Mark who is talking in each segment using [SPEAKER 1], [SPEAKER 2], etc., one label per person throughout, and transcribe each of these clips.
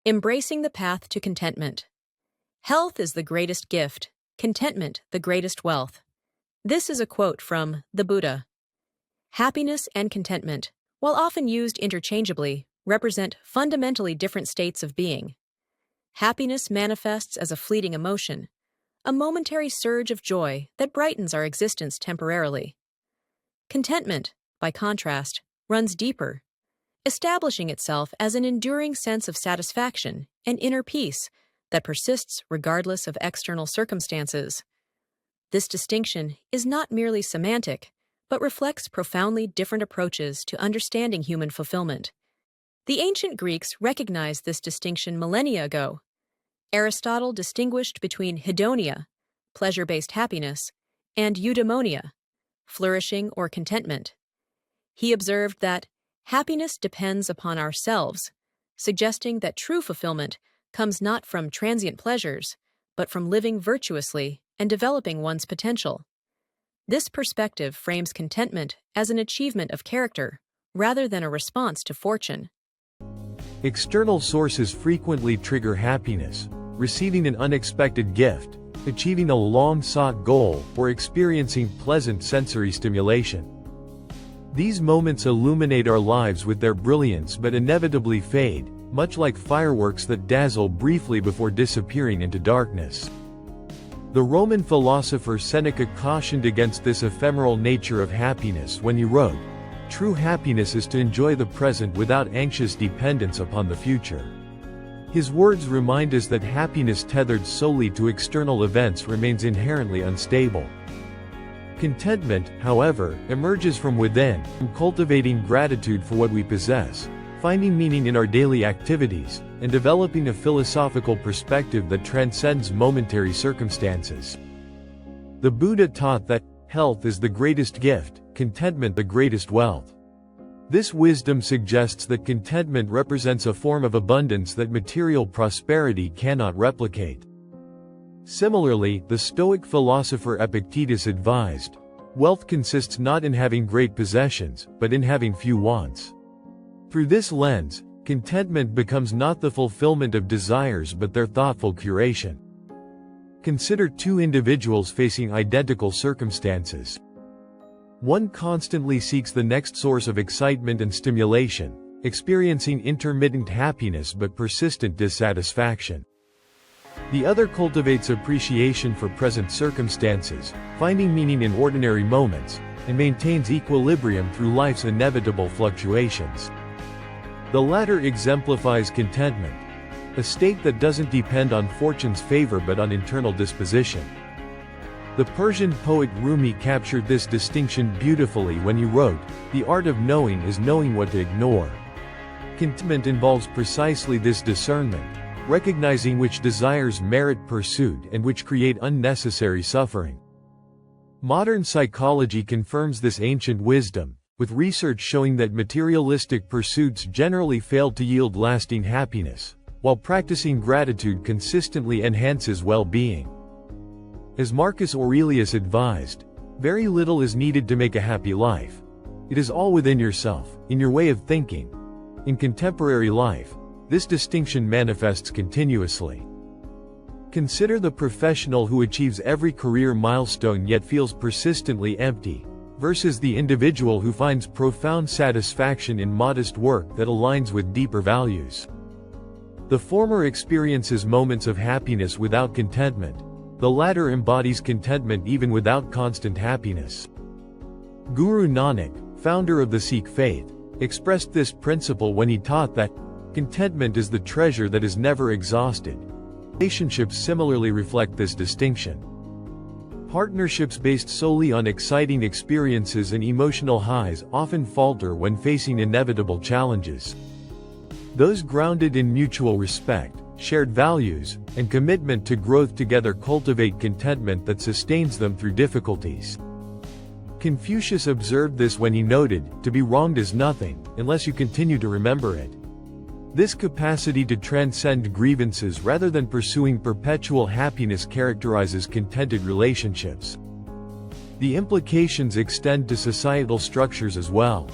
[SPEAKER 1] Embracing the path to contentment. Health is the greatest gift, contentment the greatest wealth. This is a quote from the Buddha. Happiness and contentment, while often used interchangeably, represent fundamentally different states of being. Happiness manifests as a fleeting emotion, a momentary surge of joy that brightens our existence temporarily. Contentment, by contrast, runs deeper, establishing itself as an enduring sense of satisfaction and inner peace that persists regardless of external circumstances. This distinction is not merely semantic, but reflects profoundly different approaches to understanding human fulfillment. The ancient Greeks recognized this distinction millennia ago. Aristotle distinguished between hedonia, pleasure-based happiness, and eudaimonia, flourishing or contentment. He observed that happiness depends upon ourselves, suggesting that true fulfillment comes not from transient pleasures, but from living virtuously and developing one's potential. This perspective frames contentment as an achievement of character, rather than a response to fortune.
[SPEAKER 2] External sources frequently trigger happiness, receiving an unexpected gift, achieving a long-sought goal, or experiencing pleasant sensory stimulation. These moments illuminate our lives with their brilliance but inevitably fade, much like fireworks that dazzle briefly before disappearing into darkness. The Roman philosopher Seneca cautioned against this ephemeral nature of happiness when he wrote, "True happiness is to enjoy the present without anxious dependence upon the future." His words remind us that happiness tethered solely to external events remains inherently unstable. Contentment, however, emerges from within, from cultivating gratitude for what we possess, finding meaning in our daily activities, and developing a philosophical perspective that transcends momentary circumstances. The Buddha taught that health is the greatest gift, contentment the greatest wealth. This wisdom suggests that contentment represents a form of abundance that material prosperity cannot replicate. Similarly, the Stoic philosopher Epictetus advised, "Wealth consists not in having great possessions, but in having few wants." Through this lens, contentment becomes not the fulfillment of desires but their thoughtful curation. Consider two individuals facing identical circumstances. One constantly seeks the next source of excitement and stimulation, experiencing intermittent happiness but persistent dissatisfaction. The other cultivates appreciation for present circumstances, finding meaning in ordinary moments, and maintains equilibrium through life's inevitable fluctuations. The latter exemplifies contentment, a state that doesn't depend on fortune's favor but on internal disposition. The Persian poet Rumi captured this distinction beautifully when he wrote, "The art of knowing is knowing what to ignore." Contentment involves precisely this discernment, recognizing which desires merit pursuit and which create unnecessary suffering. Modern psychology confirms this ancient wisdom, with research showing that materialistic pursuits generally fail to yield lasting happiness, while practicing gratitude consistently enhances well-being. As Marcus Aurelius advised, very little is needed to make a happy life. It is all within yourself, in your way of thinking. In contemporary life, this distinction manifests continuously. Consider the professional who achieves every career milestone yet feels persistently empty, versus the individual who finds profound satisfaction in modest work that aligns with deeper values. The former experiences moments of happiness without contentment. The latter embodies contentment even without constant happiness. Guru Nanak, founder of the Sikh faith, expressed this principle when he taught that contentment is the treasure that is never exhausted. Relationships similarly reflect this distinction. Partnerships based solely on exciting experiences and emotional highs often falter when facing inevitable challenges. Those grounded in mutual respect, shared values, and commitment to growth together cultivate contentment that sustains them through difficulties. Confucius observed this when he noted, "To be wronged is nothing, unless you continue to remember it." This capacity to transcend grievances rather than pursuing perpetual happiness characterizes contented relationships. The implications extend to societal structures as well.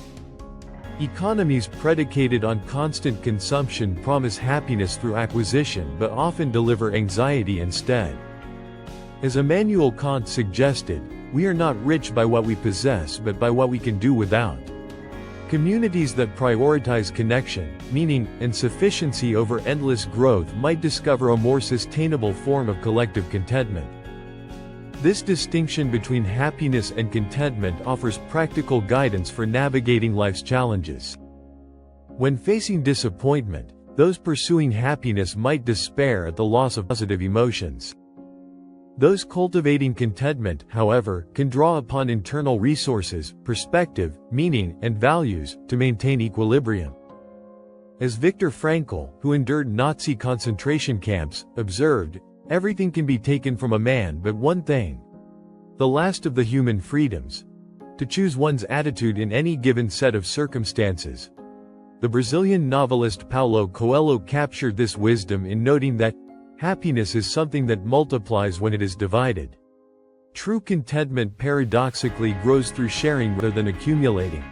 [SPEAKER 2] Economies predicated on constant consumption promise happiness through acquisition but often deliver anxiety instead. As Immanuel Kant suggested, we are not rich by what we possess but by what we can do without. Communities that prioritize connection, meaning, and sufficiency over endless growth might discover a more sustainable form of collective contentment. This distinction between happiness and contentment offers practical guidance for navigating life's challenges. When facing disappointment, those pursuing happiness might despair at the loss of positive emotions. Those cultivating contentment, however, can draw upon internal resources, perspective, meaning, and values to maintain equilibrium. As Viktor Frankl, who endured Nazi concentration camps, observed, "Everything can be taken from a man but one thing. The last of the human freedoms. To choose one's attitude in any given set of circumstances." The Brazilian novelist Paulo Coelho captured this wisdom in noting that happiness is something that multiplies when it is divided. True contentment paradoxically grows through sharing rather than accumulating.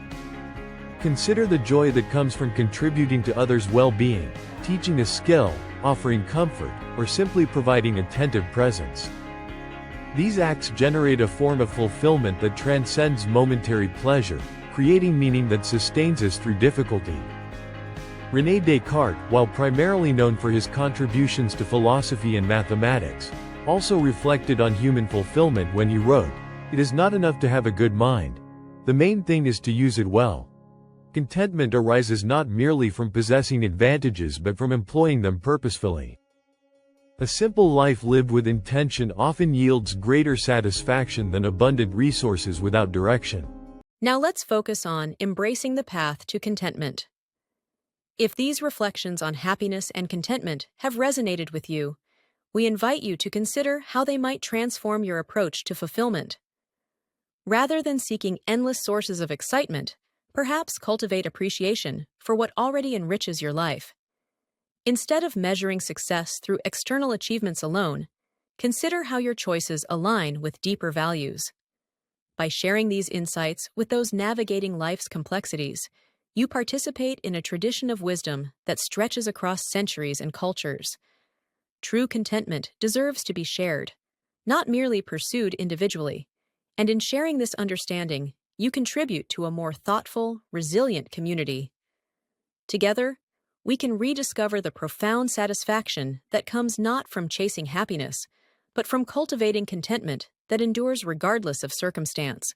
[SPEAKER 2] Consider the joy that comes from contributing to others' well-being, teaching a skill, offering comfort, or simply providing attentive presence. These acts generate a form of fulfillment that transcends momentary pleasure, creating meaning that sustains us through difficulty. René Descartes, while primarily known for his contributions to philosophy and mathematics, also reflected on human fulfillment when he wrote, "It is not enough to have a good mind. The main thing is to use it well." Contentment arises not merely from possessing advantages but from employing them purposefully. A simple life lived with intention often yields greater satisfaction than abundant resources without direction.
[SPEAKER 1] Now let's focus on embracing the path to contentment. If these reflections on happiness and contentment have resonated with you, we invite you to consider how they might transform your approach to fulfillment. Rather than seeking endless sources of excitement, perhaps cultivate appreciation for what already enriches your life. Instead of measuring success through external achievements alone, consider how your choices align with deeper values. By sharing these insights with those navigating life's complexities, you participate in a tradition of wisdom that stretches across centuries and cultures. True contentment deserves to be shared, not merely pursued individually, and in sharing this understanding, you contribute to a more thoughtful, resilient community. Together, we can rediscover the profound satisfaction that comes not from chasing happiness, but from cultivating contentment that endures regardless of circumstance.